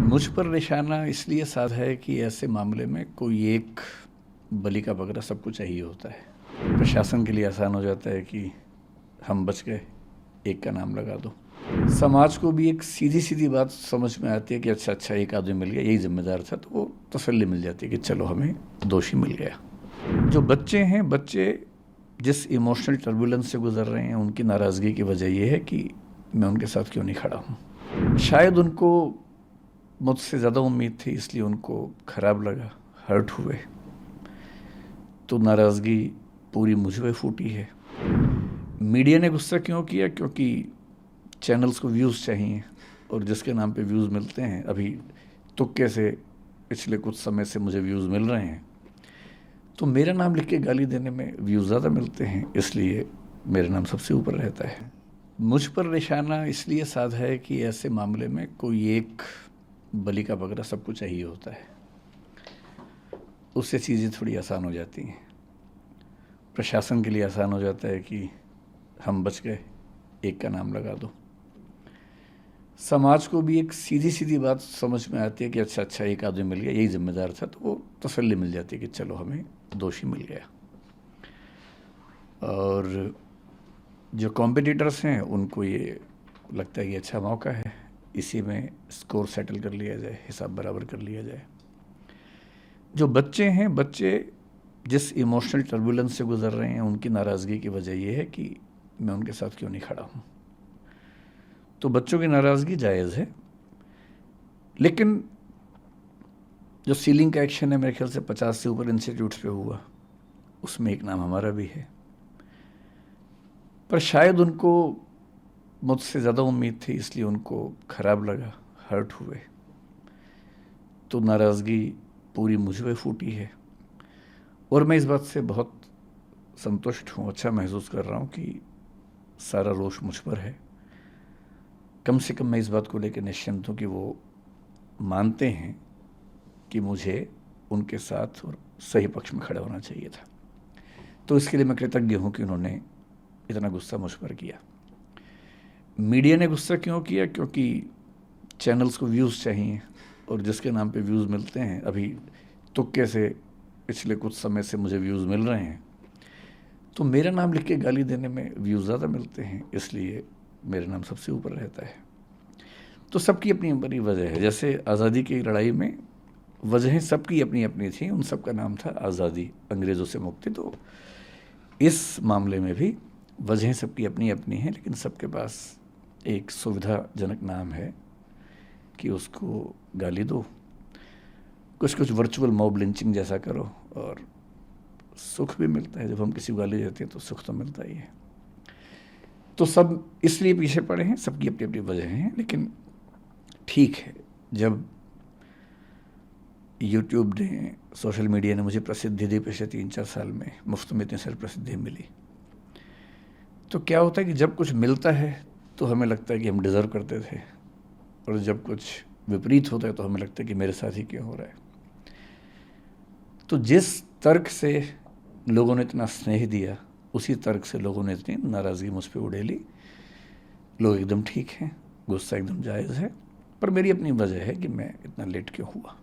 मुझ पर निशाना इसलिए साधा है कि ऐसे मामले में कोई एक बलि का बकरा सबको चाहिए होता है। प्रशासन के लिए आसान हो जाता है कि हम बच गए, एक का नाम लगा दो। समाज को भी एक सीधी सीधी बात समझ में आती है कि अच्छा अच्छा एक आदमी मिल गया, यही जिम्मेदार था, तो वो तसल्ली मिल जाती है कि चलो हमें दोषी मिल गया। जो बच्चे हैं, बच्चे जिस इमोशनल टर्बुलेंस से गुजर रहे हैं, उनकी नाराज़गी की वजह यह है कि मैं उनके साथ क्यों नहीं खड़ा हूँ। शायद उनको मुझसे ज़्यादा उम्मीद थी, इसलिए उनको ख़राब लगा, हर्ट हुए, तो नाराज़गी पूरी मुझ पे फूटी है। मीडिया ने गुस्सा क्यों किया? क्योंकि चैनल्स को व्यूज़ चाहिए, और जिसके नाम पे व्यूज़ मिलते हैं, अभी तुक्के से पिछले कुछ समय से मुझे व्यूज़ मिल रहे हैं, तो मेरा नाम लिख के गाली देने में व्यूज़ ज़्यादा मिलते हैं, इसलिए मेरा नाम सबसे ऊपर रहता है। मुझ पर निशाना इसलिए साधा है कि ऐसे मामले में कोई एक बलि का बकरा सबको चाहिए होता है, उससे चीज़ें थोड़ी आसान हो जाती हैं। प्रशासन के लिए आसान हो जाता है कि हम बच गए, एक का नाम लगा दो। समाज को भी एक सीधी सीधी बात समझ में आती है कि अच्छा अच्छा एक आदमी मिल गया, यही जिम्मेदार था, तो वो तसल्ली मिल जाती है कि चलो हमें दोषी मिल गया। और जो कॉम्पिटिटर्स हैं, उनको ये लगता है कि अच्छा मौका है, इसी में स्कोर सेटल कर लिया जाए, हिसाब बराबर कर लिया जाए। जो बच्चे हैं, बच्चे जिस इमोशनल टर्बुलेंस से गुजर रहे हैं, उनकी नाराज़गी की वजह यह है कि मैं उनके साथ क्यों नहीं खड़ा हूँ। तो बच्चों की नाराज़गी जायज़ है, लेकिन जो सीलिंग का एक्शन है, मेरे ख्याल से 50 से ऊपर इंस्टीट्यूट्स पे हुआ, उसमें एक नाम हमारा भी है। पर शायद उनको मुझसे ज़्यादा उम्मीद थी, इसलिए उनको ख़राब लगा, हर्ट हुए, तो नाराज़गी पूरी मुझ पे फूटी है। और मैं इस बात से बहुत संतुष्ट हूँ, अच्छा महसूस कर रहा हूँ कि सारा रोष मुझ पर है। कम से कम मैं इस बात को लेकर निश्चिंत हूँ कि वो मानते हैं कि मुझे उनके साथ और सही पक्ष में खड़ा होना चाहिए था। तो इसके लिए मैं कृतज्ञ हूँ कि उन्होंने इतना गुस्सा मुझ पर किया। मीडिया ने गुस्सा क्यों किया? क्योंकि चैनल्स को व्यूज़ चाहिए, और जिसके नाम पे व्यूज़ मिलते हैं, अभी तुक्के से पिछले कुछ समय से मुझे व्यूज़ मिल रहे हैं, तो मेरा नाम लिख के गाली देने में व्यूज़ ज़्यादा मिलते हैं, इसलिए मेरा नाम सबसे ऊपर रहता है। तो सबकी अपनी अपनी वजह है। जैसे आज़ादी की लड़ाई में वजहें सबकी अपनी अपनी थी, उन सब का नाम था आज़ादी, अंग्रेज़ों से मुक्ति। तो इस मामले में भी वजहें सबकी अपनी अपनी हैं, लेकिन सबके पास एक सुविधाजनक नाम है कि उसको गाली दो, कुछ कुछ वर्चुअल मॉब लिंचिंग जैसा करो, और सुख भी मिलता है। जब हम किसी को गाली देते हैं तो सुख तो मिलता ही है। तो सब इसलिए पीछे पड़े हैं, सबकी अपनी अपनी वजह हैं, लेकिन ठीक है, जब यूट्यूब ने, सोशल मीडिया ने मुझे प्रसिद्धि दी पिछले 3-4 साल में, मुफ्त में इतनी सारी प्रसिद्धि मिली, तो क्या होता है कि जब कुछ मिलता है तो हमें लगता है कि हम डिज़र्व करते थे, और जब कुछ विपरीत होता है तो हमें लगता है कि मेरे साथ ही क्यों हो रहा है। तो जिस तर्क से लोगों ने इतना स्नेह दिया, उसी तर्क से लोगों ने इतनी नाराज़गी मुझ पर उड़ेली। लोग एकदम ठीक हैं, गुस्सा एकदम जायज़ है, पर मेरी अपनी वजह है कि मैं इतना लेट क्यों हुआ।